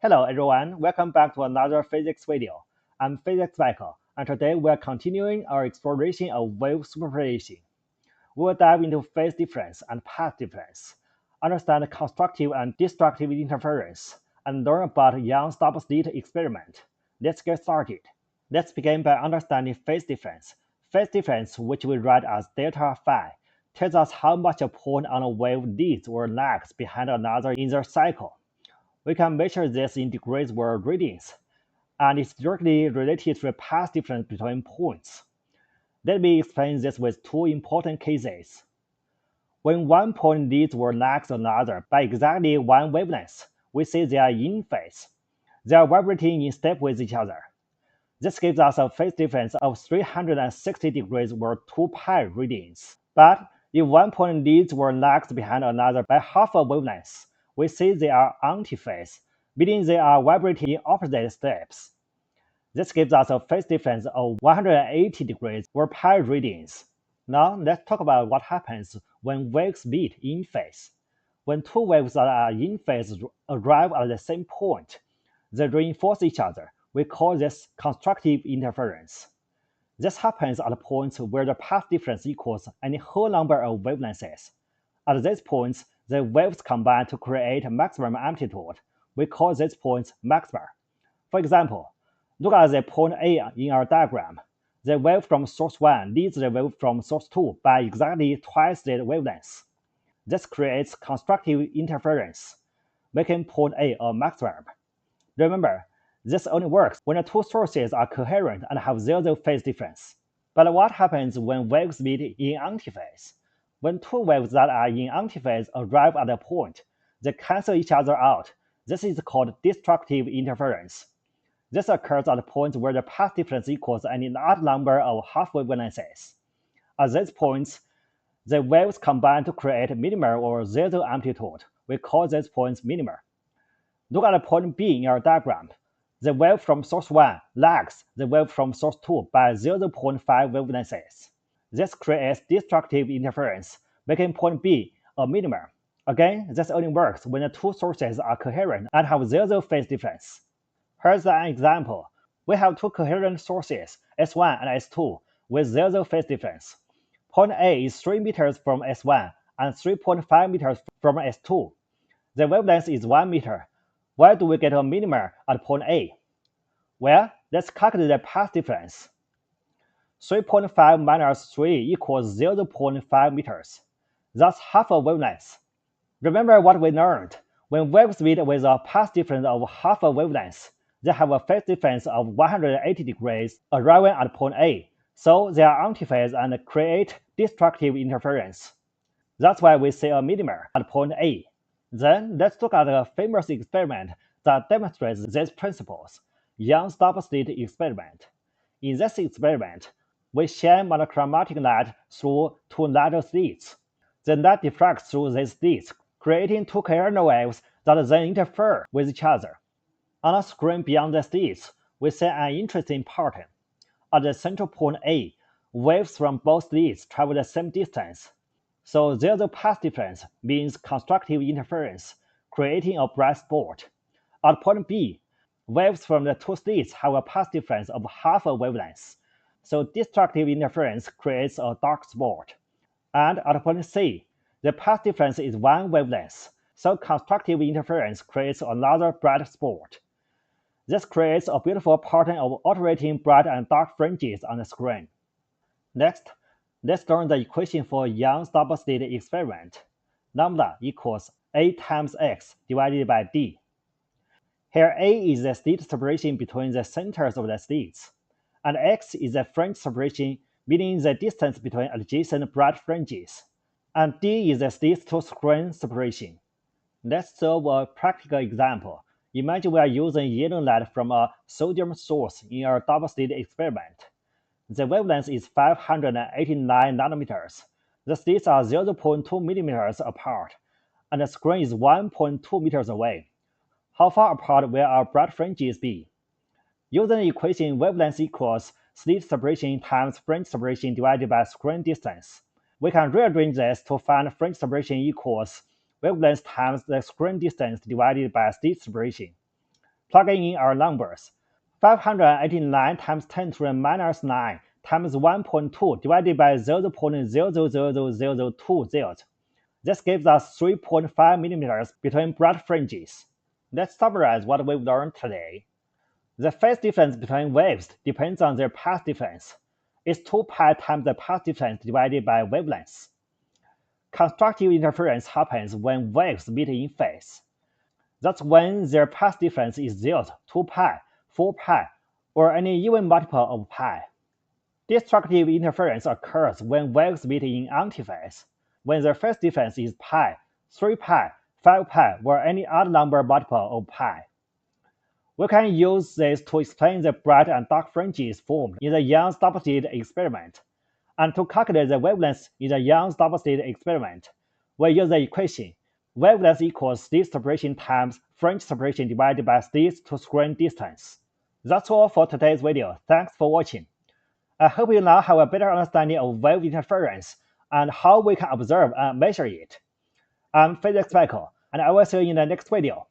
Hello everyone, welcome back to another physics video. I'm Physics Michael, and today we're continuing our exploration of wave superposition. We'll dive into phase difference and path difference, understand constructive and destructive interference, and learn about Young's double-slit experiment. Let's get started. Let's begin by understanding phase difference. Phase difference, which we write as delta phi, tells us how much a point on a wave leads or lags behind another in the cycle. We can measure this in degrees or radians, and it's directly related to the path difference between points. Let me explain this with two important cases. When one point leads or lags another by exactly one wavelength, we say they are in phase. They are vibrating in step with each other. This gives us a phase difference of 360 degrees or 2 pi radians. But if one point leads or lags behind another by half a wavelength, we say they are antiphase, meaning they are vibrating in opposite steps. This gives us a phase difference of 180 degrees or pi radians. Now let's talk about what happens when waves meet in phase. When two waves that are in phase arrive at the same point, they reinforce each other. We call this constructive interference. This happens at points where the path difference equals any whole number of wavelengths. At these points, the waves combine to create maximum amplitude. We call these points maxima. For example, look at the point A in our diagram. The wave from source 1 leads the wave from source 2 by exactly twice the wavelength. This creates constructive interference, making point A a maximum. Remember, this only works when the two sources are coherent and have zero phase difference. But what happens when waves meet in antiphase? When two waves that are in antiphase arrive at a point, they cancel each other out. This is called destructive interference. This occurs at points where the path difference equals any odd number of half wavelengths. At these points, the waves combine to create minimal or zero amplitude. We call these points minima. Look at point B in our diagram. The wave from source 1 lags the wave from source 2 by 0.5 wavelengths. This creates destructive interference, making point B a minima. Again, this only works when the two sources are coherent and have zero phase difference. Here's an example. We have two coherent sources, S1 and S2, with zero phase difference. Point A is 3 meters from S1 and 3.5 meters from S2. The wavelength is 1 meter. Why do we get a minima at point A? Well, let's calculate the path difference. 3.5 minus 3 equals 0.5 meters. That's half a wavelength. Remember what we learned. When waves meet with a path difference of half a wavelength, they have a phase difference of 180 degrees arriving at point A. So they are antiphase and create destructive interference. That's why we say a minima at point A. Then let's look at a famous experiment that demonstrates these principles, Young's double-slit experiment. In this experiment, we shine monochromatic light through two larger slits. The light diffracts through these slits, creating two coherent waves that then interfere with each other. On a screen beyond the slits, we see an interesting pattern. At the central point A, waves from both slits travel the same distance. So zero path difference means constructive interference, creating a bright spot. At point B, waves from the two slits have a path difference of half a wavelength. So destructive interference creates a dark spot. And at point C, the path difference is 1 wavelength. So constructive interference creates another bright spot. This creates a beautiful pattern of alternating bright and dark fringes on the screen. Next, let's learn the equation for Young's double-slit experiment. Lambda equals A times X divided by D. Here A is the slit separation between the centers of the slits, and X is the fringe separation, meaning the distance between adjacent bright fringes, and D is the slit-to-screen separation. Let's solve a practical example. Imagine we are using yellow light from a sodium source in our double-slit experiment. The wavelength is 589 nanometers. The slits are 0.2 millimeters apart, and the screen is 1.2 meters away. How far apart will our bright fringes be? Using the equation wavelength equals slit separation times fringe separation divided by screen distance, we can rearrange this to find fringe separation equals wavelength times the screen distance divided by slit separation. plugging in our numbers. 589 times 10 to the minus 9 times 1.2 divided by 0.0000020. This gives us 3.5 millimeters between bright fringes. Let's summarize what we've learned today. The phase difference between waves depends on their path difference. It's 2 pi times the path difference divided by wavelength. Constructive interference happens when waves meet in phase. That's when their path difference is 0, 2 pi, 4 pi, or any even multiple of pi. Destructive interference occurs when waves meet in antiphase, when their phase difference is pi, 3 pi, 5 pi, or any other number multiple of pi. We can use this to explain the bright and dark fringes formed in the Young's double-slit experiment. And to calculate the wavelength in the Young's double-slit experiment, we use the equation wavelength equals slit separation times fringe separation divided by slit to screen distance. That's all for today's video. Thanks for watching. I hope you now have a better understanding of wave interference and how we can observe and measure it. I'm Physics Michael, and I will see you in the next video.